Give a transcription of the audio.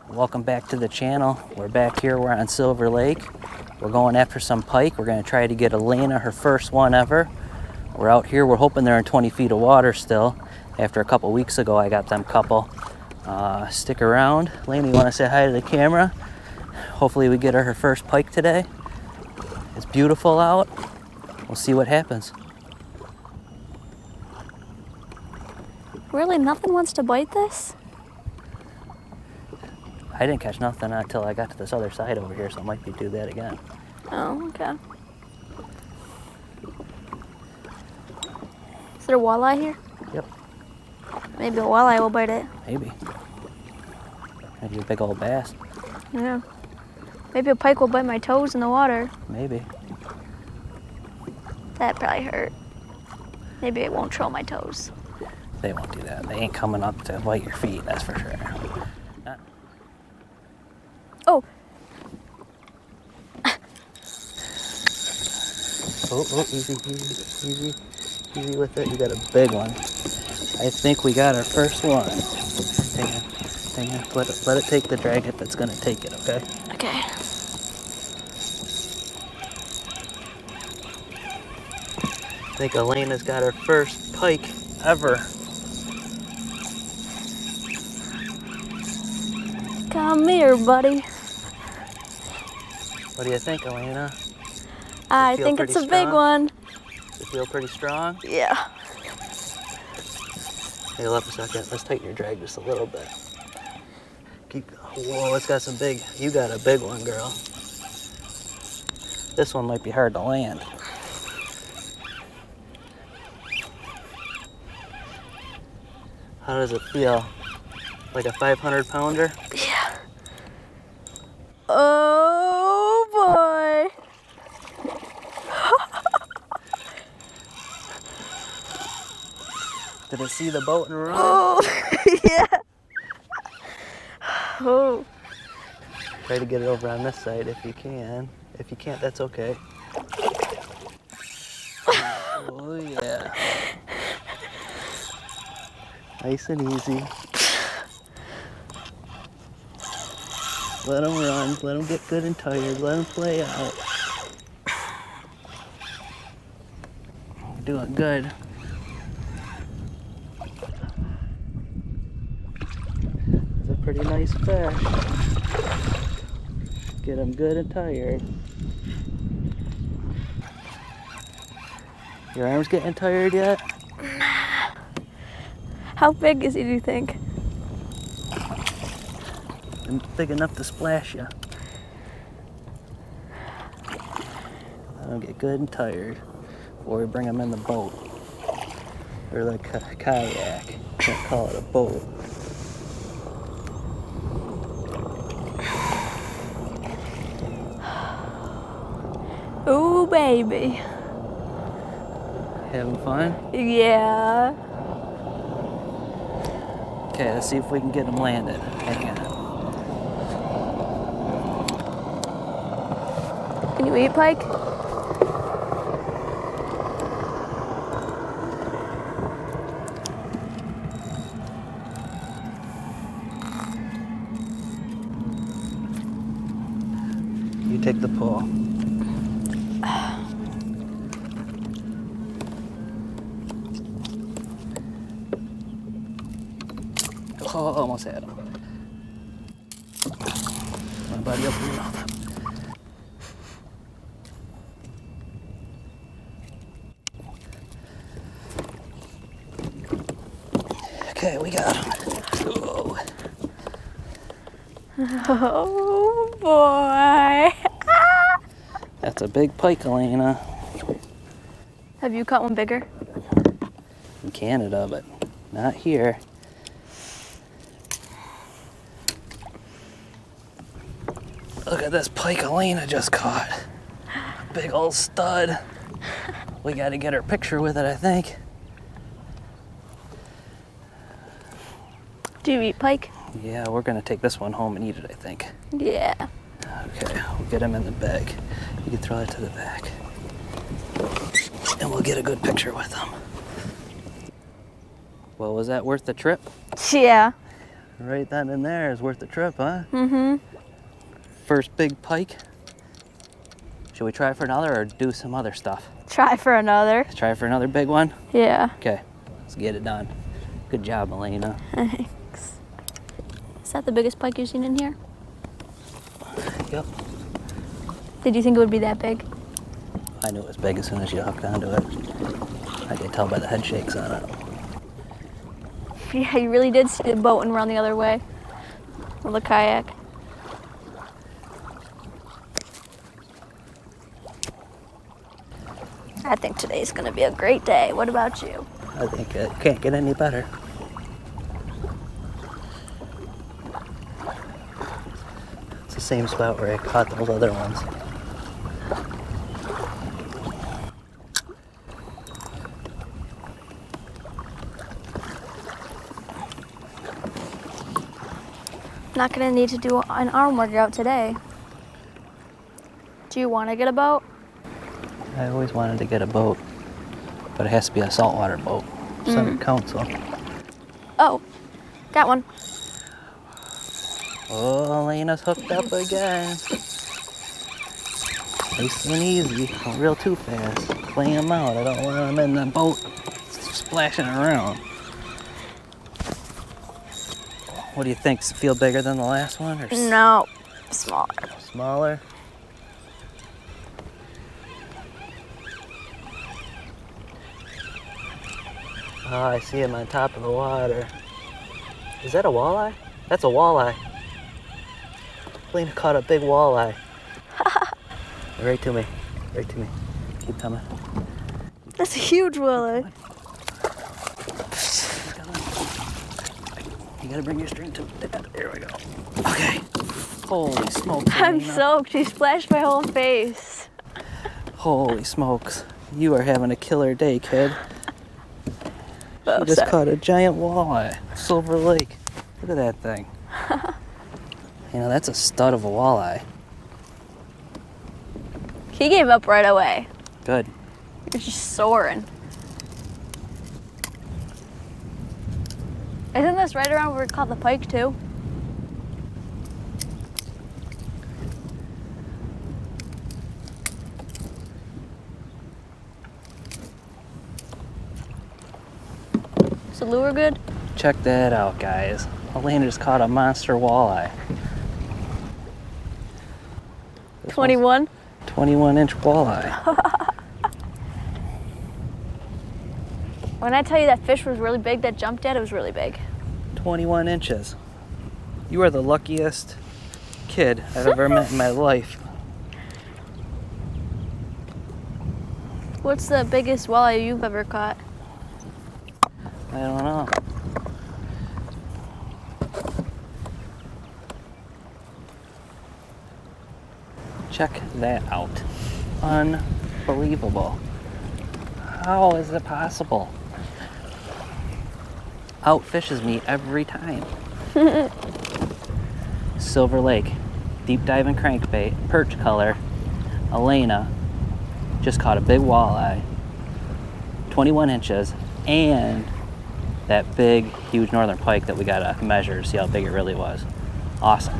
Welcome back to the channel. We're back here, we're on Silver Lake. We're going after some pike. We're gonna try to get Elena her first one ever. We're out here, we're hoping they're in 20 feet of water still. After a couple weeks ago, I got them couple. Stick around. Elena, you wanna say hi to the camera? Hopefully we get her first pike today. It's beautiful out. We'll see what happens. Really, nothing wants to bite this? I didn't catch nothing until I got to this other side over here, so I might be do that again. Oh, okay. Is there a walleye here? Yep. Maybe a walleye will bite it. Maybe. Maybe a big old bass. Yeah. Maybe a pike will bite my toes in the water. Maybe. That'd probably hurt. Maybe it won't trail my toes. They won't do that. They ain't coming up to bite your feet, that's for sure. Oh. Oh, easy with it. You got a big one. I think we got our first one. Hang on. Let it take the drag if it's gonna take it, okay? Okay. I think Elena's got her first pike ever. Come here, buddy. What do you think, Elena? I think it's a big one. Does it feel pretty strong? Yeah. Hey, hold up a second. Let's tighten your drag just a little bit. Whoa, it's got some big, you got a big one, girl. This one might be hard to land. How does it feel? Like a 500 pounder? Yeah. Oh boy. Did it see the boat and run? Oh, yeah. Oh. Try to get it over on this side if you can. If you can't, that's okay. Oh yeah. Nice and easy. Let them run, let them get good and tired, let them play out. Doing good. It's a pretty nice fish. Get them good and tired. Your arm's getting tired yet? How big is he, do you think? Big enough to splash you. Let them get good and tired before we bring them in the boat. Or the kayak. Can't call it a boat. Ooh, baby. Having fun? Yeah. Okay, let's see if we can get them landed. Hang on. Can you eat pike? You take the pull. Oh, almost had him. My buddy, open your mouth up. Okay, we got him. Oh. Oh boy. That's a big pike, Elena. Have you caught one bigger? In Canada, but not here. Look at this pike Elena just caught. Big old stud. We got to get her picture with it, I think. Do you eat pike? Yeah, we're gonna take this one home and eat it, I think. Yeah. Okay, we'll get him in the bag. You can throw it to the back. And we'll get a good picture with him. Well, was that worth the trip? Yeah. Right then and there is worth the trip, huh? Mm-hmm. First big pike. Should we try for another or do some other stuff? Try for another. Let's try for another big one? Yeah. Okay, let's get it done. Good job, Elena. Thanks. Is that the biggest pike you've seen in here? Yep. Did you think it would be that big? I knew it was big as soon as you hooked onto it. I could tell by the head shakes on it. Yeah, you really did see the boat and run the other way. Or the kayak. I think today's gonna be a great day. What about you? I think it can't get any better. It's the same spot where I caught those other ones. Not gonna need to do an arm workout today. Do you want to get a boat? I always wanted to get a boat, but it has to be a saltwater boat. Senate Council. Oh, got one. Oh, Elena's hooked up again. Nice and easy, not real too fast. Playing them out. I don't want them in the boat splashing around. What do you think? Feel bigger than the last one? Or No, smaller. smaller? Oh, I see him on top of the water. Is that a walleye? That's a walleye. Lena caught a big walleye. Right to me. Right to me. Keep coming. That's a huge walleye. You gotta bring your string to it. There we go. Okay. Holy smokes. I'm Elena. soaked. She splashed my whole face. Holy smokes. You are having a killer day, kid. Oh, You just sorry. caught a giant walleye. Silver Lake. Look at that thing. You know, that's a stud of a walleye. He gave up right away. Good. He was just soaring. Isn't this right around where we caught the pike too? Is the lure good? Check that out, guys. Elena just caught a monster walleye. This one's 21? 21-inch walleye. When I tell you that fish was really big, that jumped at, it was really big. 21 inches. You are the luckiest kid I've ever met in my life. What's the biggest walleye you've ever caught? I don't know. Check that out. Unbelievable. How is it possible? Outfishes me every time. Silver Lake, deep diving crankbait, perch color. Elena just caught a big walleye, 21 inches, and that big, huge northern pike that we gotta measure to see how big it really was. Awesome.